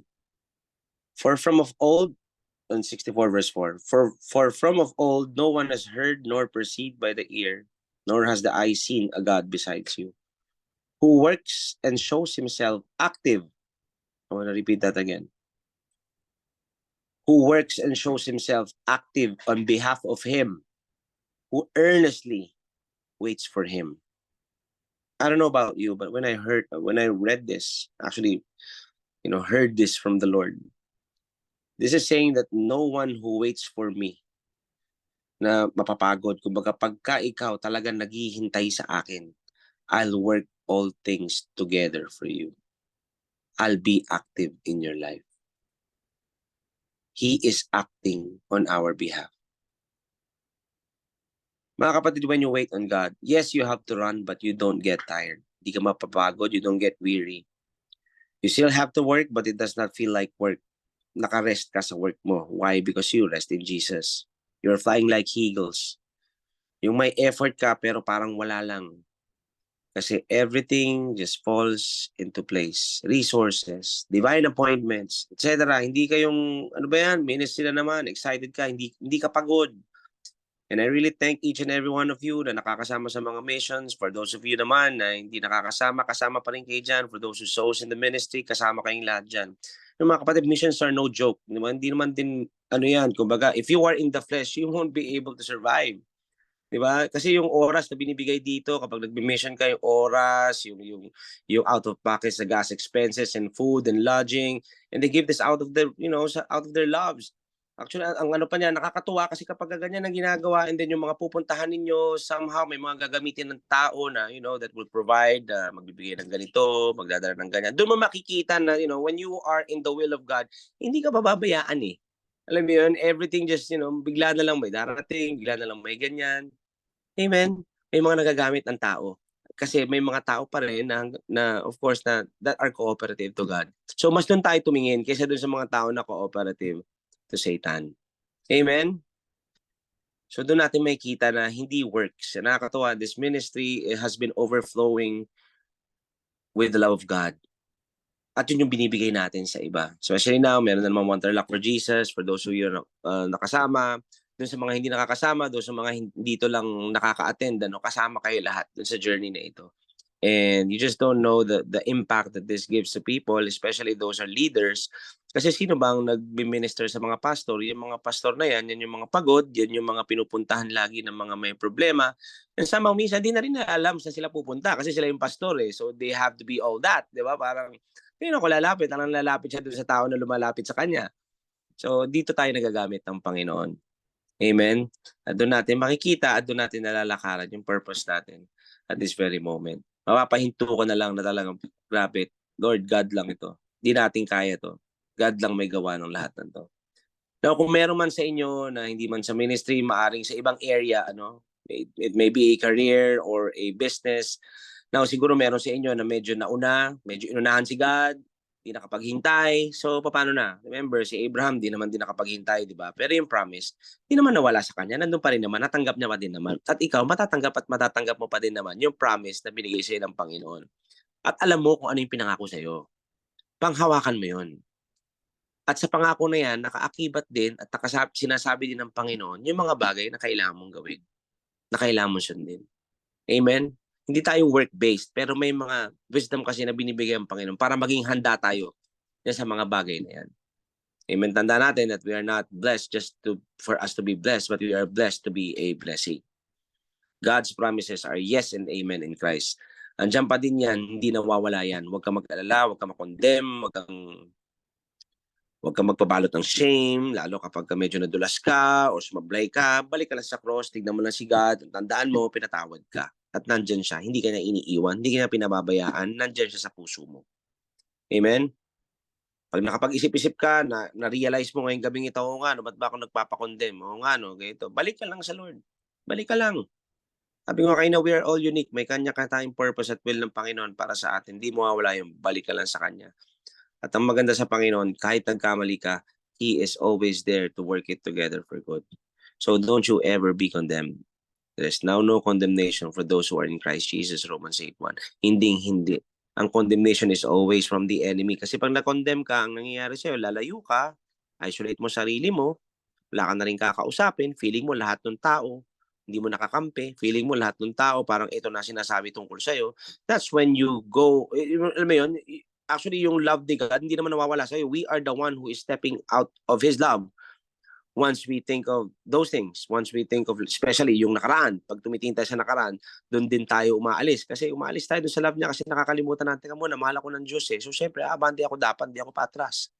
For from of old, on 64 verse 4, for from of old no one has heard nor perceived by the ear, nor has the eye seen a God besides you, who works and shows himself active. I want to repeat that again. Who works and shows himself active on behalf of him who earnestly waits for him. I don't know about you, but when I read this, actually, heard this from the Lord, this is saying that no one who waits for me na mapapagod. Kumbaga, pagka ikaw talagang naghihintay sa akin, I'll work all things together for you. I'll be active in your life. He is acting on our behalf. Mga kapatid, when you wait on God, yes, you have to run, but you don't get tired. Di ka mapapagod, you don't get weary. You still have to work, but it does not feel like work. Nakarest ka sa work mo. Why? Because you rest in Jesus. You're flying like eagles. Yung may effort ka, pero parang wala lang. Kasi everything just falls into place. Resources, divine appointments, etc. Hindi kayong, ano ba yan, ministry na naman, excited ka, hindi ka pagod. And I really thank each and every one of you na nakakasama sa mga missions. For those of you naman na hindi nakakasama, kasama pa rin kayo dyan. For those who sows in the ministry, kasama kayong lahat dyan. Yung mga kapatid, missions are no joke. Hindi naman din, ano yan, kumbaga, if you are in the flesh, you won't be able to survive. Diba? Kasi yung oras na binibigay dito, kapag nag-mission ka, yung oras, yung out of pocket sa gas expenses and food and lodging, and they give this out of their, out of their loves. Actually, ang ano pa niya, nakakatuwa kasi kapag ganyan ang ginagawa, and then yung mga pupuntahan ninyo, somehow may mga gagamitin ng tao na, that will provide, magbibigay ng ganito, magdadala ng ganyan. Doon mo makikita na, when you are in the will of God, hindi ka bababayaan eh. Alam mo yun, everything just, bigla na lang may darating, bigla na lang may ganyan. Amen? May mga nagagamit ng tao. Kasi may mga tao pa rin na of course, na that are cooperative to God. So, mas doon tayo tumingin kaysa doon sa mga tao na cooperative to Satan. Amen? So, doon natin makikita na hindi works. Nakakatuwa, this ministry has been overflowing with the love of God. At yun yung binibigay natin sa iba. Especially now, meron na naman Wanderlock for Jesus for those who are nakasama. Doon sa mga hindi nakakasama, doon sa mga dito lang nakaka-attend, kasama kayo lahat doon sa journey na ito. And you just don't know the impact that this gives to people, especially those are leaders. Kasi sino bang nag-minister sa mga pastor? Yung mga pastor na yan yung mga pagod, yan yung mga pinupuntahan lagi ng mga may problema. And somehow, minsan, di na rin alam saan sila pupunta kasi sila yung pastor eh. So they have to be all that, di ba? Parang, ko lalapit, anong lalapit siya doon sa tao na lumalapit sa kanya. So dito tayo nagagamit ng Panginoon. Amen? At doon natin makikita at doon natin nalalakaran yung purpose natin at this very moment. Mapapahinto ko na lang na talagang grabe, Lord, God lang ito. Hindi natin kaya to. God lang may gawa ng lahat ng to. Now, kung meron man sa inyo na hindi man sa ministry, maaring sa ibang area, it may be a career or a business. Now, siguro meron sa inyo na medyo medyo inunahan si God, di nakapaghintay. So, paano na? Remember, si Abraham, di naman din nakapaghintay, di ba? Pero yung promise, di naman nawala sa kanya. Nandun pa rin naman, natanggap niya pa din naman. At ikaw, matatanggap at matatanggap mo pa din naman yung promise na binigay sa'yo ng Panginoon. At alam mo kung ano yung pinangako sa'yo. Panghawakan mo yun. At sa pangako na yan, nakaakibat din at sinasabi din ng Panginoon yung mga bagay na kailangan mong gawin. Na kailangan mong sundin. Amen? Hindi tayo work-based, pero may mga wisdom kasi na binibigay ng Panginoon para maging handa tayo sa mga bagay na yan. Amen. Tanda natin that we are not blessed for us to be blessed, but we are blessed to be a blessing. God's promises are yes and amen in Christ. Andiyan pa din yan, hindi nawawala yan. Huwag kang mag-alala, huwag kang mag-condemn, huwag kang magpabalot ng shame, lalo kapag medyo nadulas ka o sumablay ka, balik ka lang sa cross, tignan mo lang si God, tandaan mo, pinatawad ka. At nandyan siya, hindi ka niya iniiwan, hindi ka niya pinababayaan, nandyan siya sa puso mo. Amen? Pag nakapag-isip-isip ka, na-realize mo ngayong gabing ito, ba't ba ako nagpapakondem? Ganito. Balik ka lang sa Lord. Balik ka lang. Sabi ko kayo na we are all unique. May kanya-kanya tayong purpose at will ng Panginoon para sa atin. Hindi mo mawala yung balik ka lang sa Kanya. At ang maganda sa Panginoon, kahit nagkamali ka, He is always there to work it together for good. So don't you ever be condemned. There is now no condemnation for those who are in Christ Jesus, Romans 8:1. Hindi. Ang condemnation is always from the enemy. Kasi pag na-condemn ka, ang nangyayari sa'yo, lalayo ka, isolate mo sarili mo, wala ka na rin kakausapin, feeling mo lahat ng tao, hindi mo nakakampi, feeling mo lahat ng tao, parang ito na sinasabi tungkol sa'yo. That's when you go, alam mo yun, actually yung love ni God, hindi naman nawawala sa'yo. We are the one who is stepping out of His love. Once we think of those things, once we think of, especially yung nakaraan, pag tumitingin tayo sa nakaraan, doon din tayo umaalis. Kasi umaalis tayo doon sa love niya kasi nakakalimutan natin, teka muna, mahal ako ng Diyos eh. So syempre, abante ako dapat, hindi ako patras.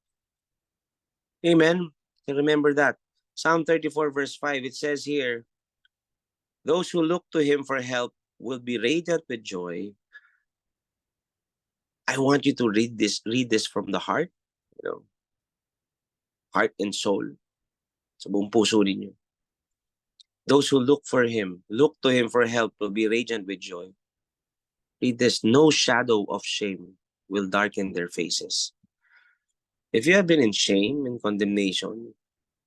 Amen? And remember that. Psalm 34 verse 5, it says here, those who look to Him for help will be radiant with joy. I want you to read this from the heart, heart and soul. Sa buong puso ninyo. Those who look to Him for help will be radiant with joy. Read this, no shadow of shame will darken their faces. If you have been in shame and condemnation,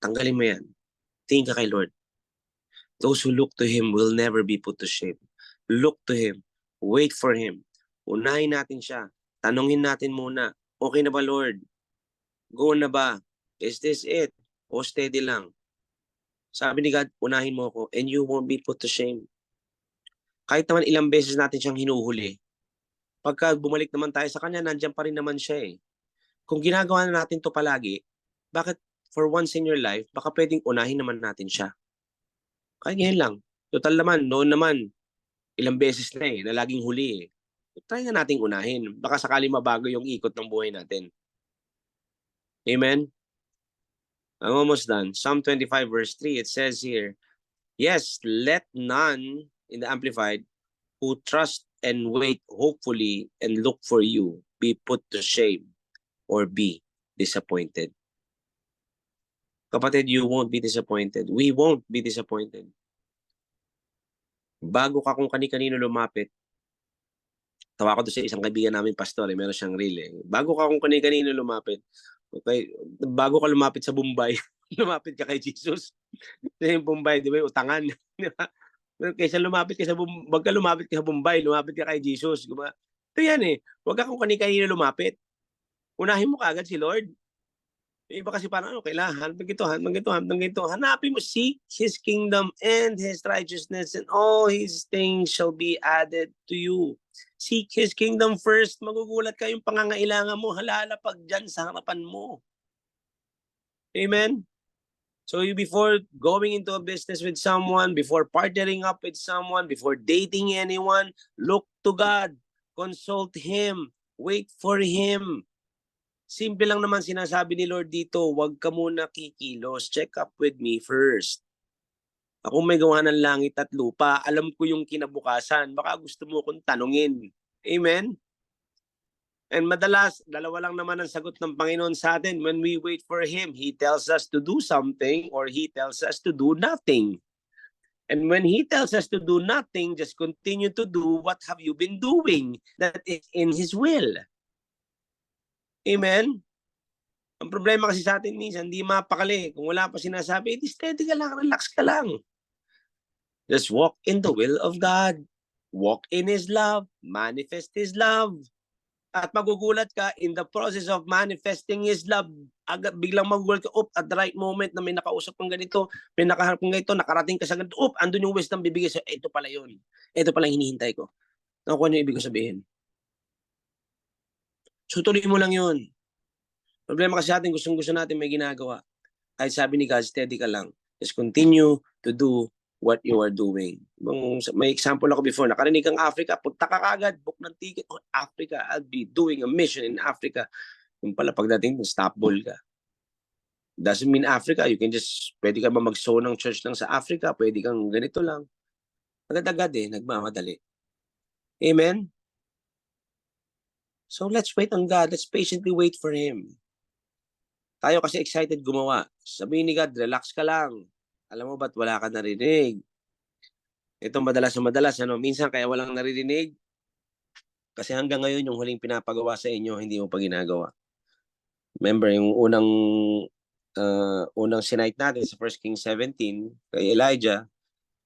tanggalin mo yan. Tingin ka kay Lord. Those who look to Him will never be put to shame. Look to Him. Wait for Him. Unahin natin siya. Tanungin natin muna, okay na ba Lord? Go na ba? Is this it? O steady lang. Sabi ni God, unahin mo ako and you won't be put to shame. Kahit naman ilang beses natin siyang hinuhuli, pagka bumalik naman tayo sa Kanya, nandiyan pa rin naman siya eh. Kung ginagawa na natin to palagi, bakit for once in your life, baka pwedeng unahin naman natin siya. Kahit ngayon lang. Total naman, noon naman, ilang beses na eh, na laging huli eh. Try na nating unahin. Baka sakali mabago yung ikot ng buhay natin. Amen? I'm almost done. Psalm 25 verse 3, it says here, yes, let none, in the Amplified, who trust and wait hopefully and look for you be put to shame or be disappointed. Kapatid, you won't be disappointed. We won't be disappointed. Bago ka kung kani-kanino lumapit, tawa ko doon sa isang kaibigan namin, pastor, meron siyang reel eh. Bago ka kung kani-kanino lumapit, okay, bago ka lumapit sa Bombay, lumapit ka kay Jesus. Yung Bombay, di ba, utangan. Di ba? Kaysa lumapit ka sa wag ka lumapit ka sa Bombay, lumapit ka kay Jesus. Diba? Ito yan eh. Huwag ka kung kani-kanino lumapit. Unahin mo kaagad si Lord. Yung iba kasi parang, kailangan, ganito. Hanapin mo, seek His kingdom and His righteousness and all His things shall be added to you. Seek His kingdom first. Magugulat ka yung pangangailangan mo, halalapag dyan sa harapan mo. Amen? So you, before going into a business with someone, before partnering up with someone, before dating anyone, look to God. Consult Him. Wait for Him. Simple lang naman sinasabi ni Lord dito, huwag ka muna kikilos. Check up with me first. Ako may gawa ng langit at lupa. Alam ko yung kinabukasan. Baka gusto mo akong tanungin. Amen? And madalas, dalawa lang naman ang sagot ng Panginoon sa atin. When we wait for Him, He tells us to do something or He tells us to do nothing. And when He tells us to do nothing, just continue to do what have you been doing that is in His will. Amen? Ang problema kasi sa atin minsan, hindi mapakali. Kung wala pa sinasabi, steady ka lang, relax ka lang. Just walk in the will of God. Walk in His love. Manifest His love. At magugulat ka in the process of manifesting His love, biglang magugulat ka, at the right moment na may nakausap kang ganito, may nakaharap kang ganito, nakarating ka sa ganito, andun yung wisdom bibigay sa, ito pala yun. Ito pala yung hinihintay ko. Nakuha niyo ibig ko sabihin. So tuloy mo lang yun. Problema kasi atin, gustong-gusto natin may ginagawa. Kahit sabi ni God, steady ka lang. Just continue to do what you are doing. May example ako before, nakarinig kang Africa, punta ka kagad, book ng ticket, Africa, I'll be doing a mission in Africa. Yung pala pagdating, stop ball ka. Doesn't mean Africa, you can just, pwede ka ba mag-sow ng church lang sa Africa, pwede kang ganito lang. Agad-agad nagmamadali. Amen? So let's wait on God, let's patiently wait for Him. Tayo kasi excited gumawa. Sabihin ni God, relax ka lang. Alam mo ba't wala ka narinig? Ito madalas, minsan kaya walang naririnig. Kasi hanggang ngayon, yung huling pinapagawa sa inyo, hindi mo pa ginagawa. Remember, yung unang sinight natin sa 1 Kings 17, kay Elijah,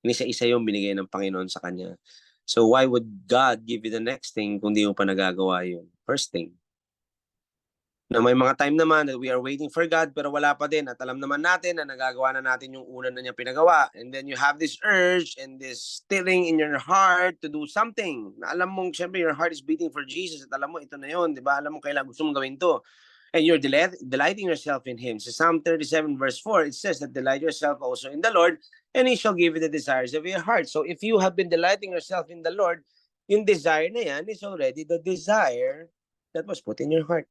isa-isa yung binigay ng Panginoon sa kanya. So why would God give you the next thing kung di mo pa nagagawa yun? First thing. Na may mga time naman that we are waiting for God pero wala pa din at alam naman natin na nagagawa na natin yung una na niya pinagawa. And then you have this urge and this stirring in your heart to do something. Na alam mong, syempre, your heart is beating for Jesus at alam mo, ito na yun, di ba? Alam mo, kailangan gusto mong gawin to. And you're delighting yourself in Him. So Psalm 37 verse 4, it says that delight yourself also in the Lord and He shall give you the desires of your heart. So if you have been delighting yourself in the Lord, yung desire na yan is already the desire that was put in your heart.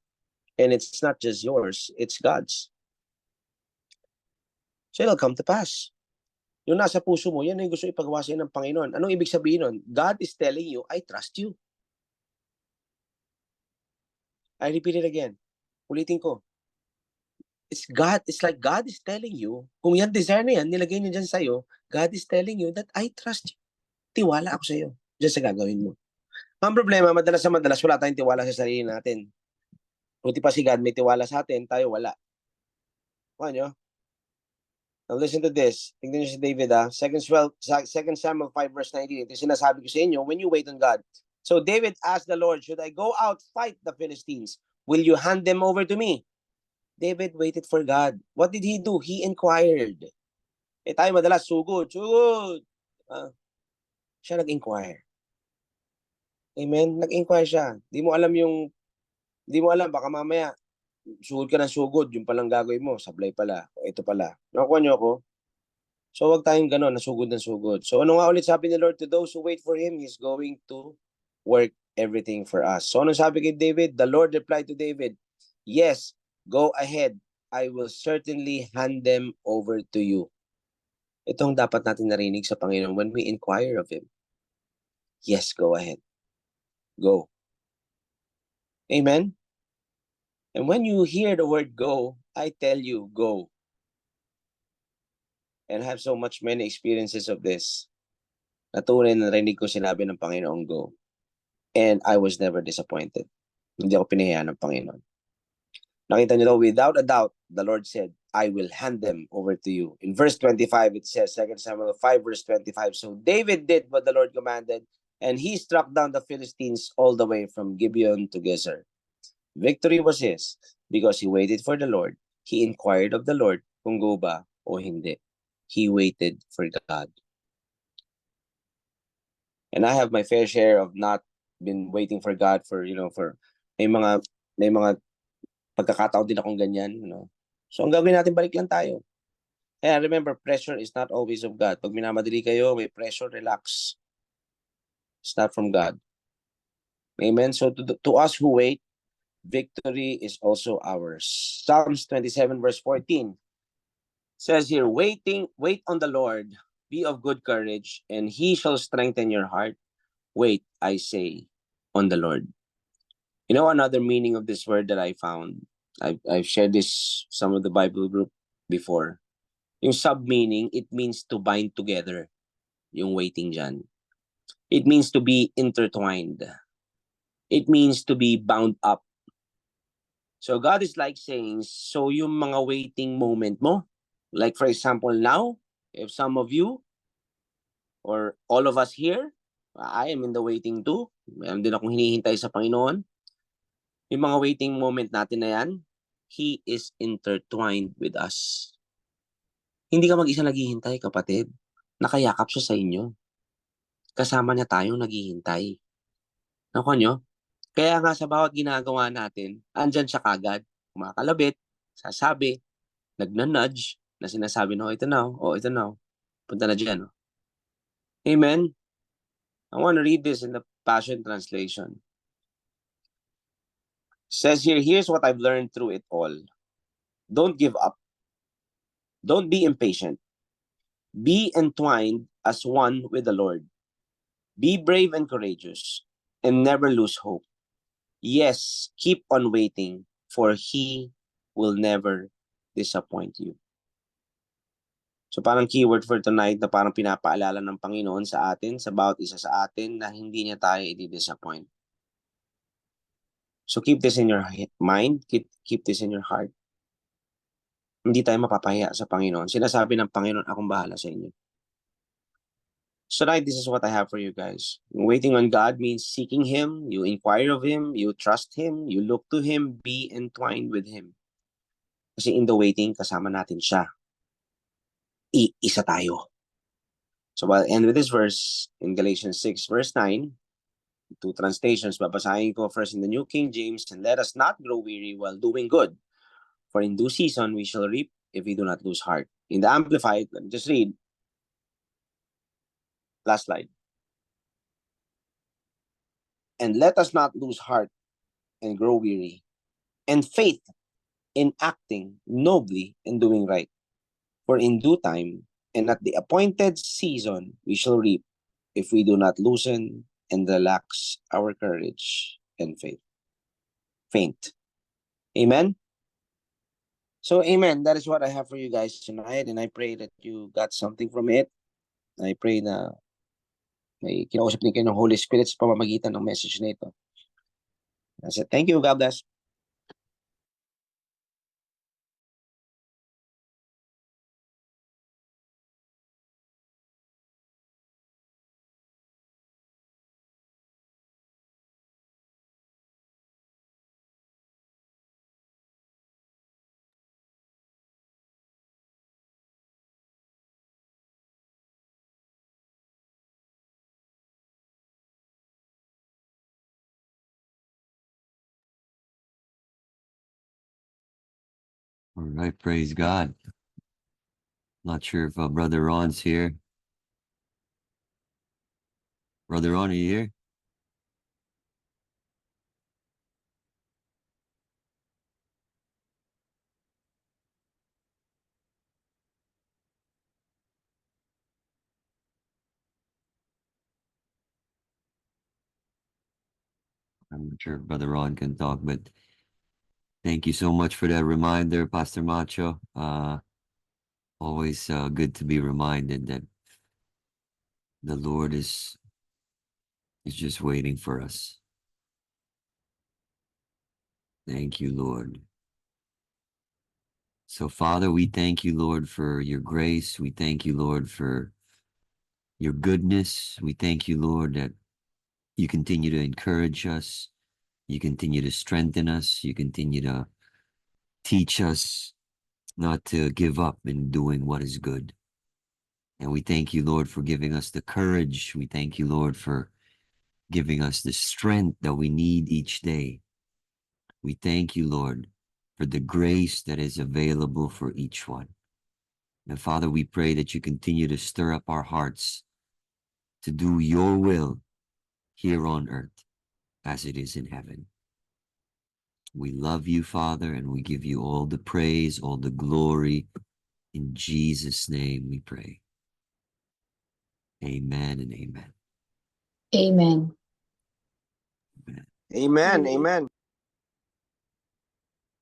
And it's not just yours, it's God's. So it'll come to pass. Yung nasa puso mo, yan yung gusto ipagawa sa'yo ng Panginoon. Anong ibig sabihin nun? God is telling you, I trust you. I repeat it again. Ulitin ko. It's God, it's like God is telling you, kung yan desire na yan, nilagay niya dyan sa'yo, God is telling you that I trust you. Tiwala ako sa'yo dyan sa gagawin mo. Ang problema, madalas wala tayong tiwala sa sarili natin. Buti pa si God may tiwala sa atin, tayo wala. Ano? Now listen to this. Tingnan niyo si David, 2 Samuel 5 verse 19. Ito sinasabi ko sa inyo, when you wait on God. So David asked the Lord, should I go out fight the Philistines? Will you hand them over to me? David waited for God. What did he do? He inquired. Tayo madalas, sugod. Siya nag-inquire. Amen? Nag-inquire siya. Di mo alam, baka mamaya, sugod ka ng sugod, yung palang gagawin mo, sablay pala, o ito pala. Nakuha niyo ako? So wag tayong gano'n, nasugod ng sugod. So ano nga ulit sabi ni Lord, to those who wait for Him, He's going to work everything for us. So ano sabi kay David? The Lord replied to David, yes, go ahead. I will certainly hand them over to you. Itong dapat natin narinig sa Panginoon when we inquire of Him. Yes, go ahead. Go. Amen? And when you hear the word go, I tell you, go. And I have so many experiences of this. Natunay na narinig ko sinabi ng Panginoon, go. And I was never disappointed. Hindi ako pinahiyaan ng Panginoon. Nakita niyo daw, without a doubt, the Lord said, I will hand them over to you. In verse 25, it says, 2 Samuel 5 verse 25, so David did what the Lord commanded, and he struck down the Philistines all the way from Gibeon to Gezer. Victory was his because he waited for the Lord. He inquired of the Lord kung go ba o hindi. He waited for God. And I have my fair share of not been waiting for God for may mga pagkakataon din akong ganyan, So ang gagawin natin, balik lang tayo. And remember, pressure is not always of God. Pag minamadali kayo, may pressure, relax. It's not from God. Amen. So to us who wait, victory is also ours. Psalms 27 verse 14 says here, wait on the Lord, be of good courage, and He shall strengthen your heart. Wait, I say, on the Lord. You know, another meaning of this word that I found, I've shared this some of the Bible group before. Yung sub-meaning, it means to bind together. Yung waiting dyan. It means to be intertwined. It means to be bound up. So God is like saying, so yung mga waiting moment mo, like for example now, if some of you, or all of us here, I am in the waiting too. Mayroon din akong hinihintay sa Panginoon. Yung mga waiting moment natin na yan, He is intertwined with us. Hindi ka mag-isa naghihintay, kapatid. Nakayakap siya sa inyo. Kasama niya tayong naghihintay. Nakuha nyo? Kaya nga sa bawat ginagawa natin, andyan siya kagad. Kumakalabit, sasabi, nagna-nudge, na sinasabi, no, ito na, ito na, punta na dyan. Amen? I want to read this in the Passion Translation. It says here, here's what I've learned through it all. Don't give up. Don't be impatient. Be entwined as one with the Lord. Be brave and courageous, and never lose hope. Yes, keep on waiting, for He will never disappoint you. So parang keyword for tonight na parang pinapaalala ng Panginoon sa atin, sa bawat isa sa atin, na hindi niya tayo i-disappoint. So keep this in your mind, keep this in your heart. Hindi tayo mapapahiya sa Panginoon. Sinasabi ng Panginoon, akong bahala sa inyo. So tonight, this is what I have for you guys. Waiting on God means seeking Him, you inquire of Him, you trust Him, you look to Him, be entwined with Him. Kasi in the waiting, kasama natin siya. Iisa tayo. So I'll end with this verse in Galatians 6 verse 9. Two translations, babasahin ko first in the New King James, and let us not grow weary while doing good, for in due season we shall reap if we do not lose heart. In the Amplified, let me just read. Last slide. And let us not lose heart and grow weary, and faith in acting nobly and doing right. For in due time and at the appointed season we shall reap if we do not loosen and relax our courage and faint. Amen? So, amen. That is what I have for you guys tonight, and I pray that you got something from it. I pray na may kinausap din kayo ng Holy Spirit sa pamamagitan ng message na ito. That's it. Thank you. God bless. All right, praise God. Not sure if Brother Ron's here. Brother Ron, are you here? I'm not sure if Brother Ron can talk, but thank you so much for that reminder, Pastor Macho. Always good to be reminded that the Lord is just waiting for us. Thank you, Lord. So, Father, we thank you, Lord, for your grace. We thank you, Lord, for your goodness. We thank you, Lord, that you continue to encourage us. You continue to strengthen us. You continue to teach us not to give up in doing what is good. And we thank you, Lord, for giving us the courage. We thank you, Lord, for giving us the strength that we need each day. We thank you, Lord, for the grace that is available for each one. And Father, we pray that you continue to stir up our hearts to do your will here on earth as it is in heaven. We love you, Father, and we give you all the praise, all the glory. In Jesus' name we pray. Amen and amen. Amen. Amen. Amen.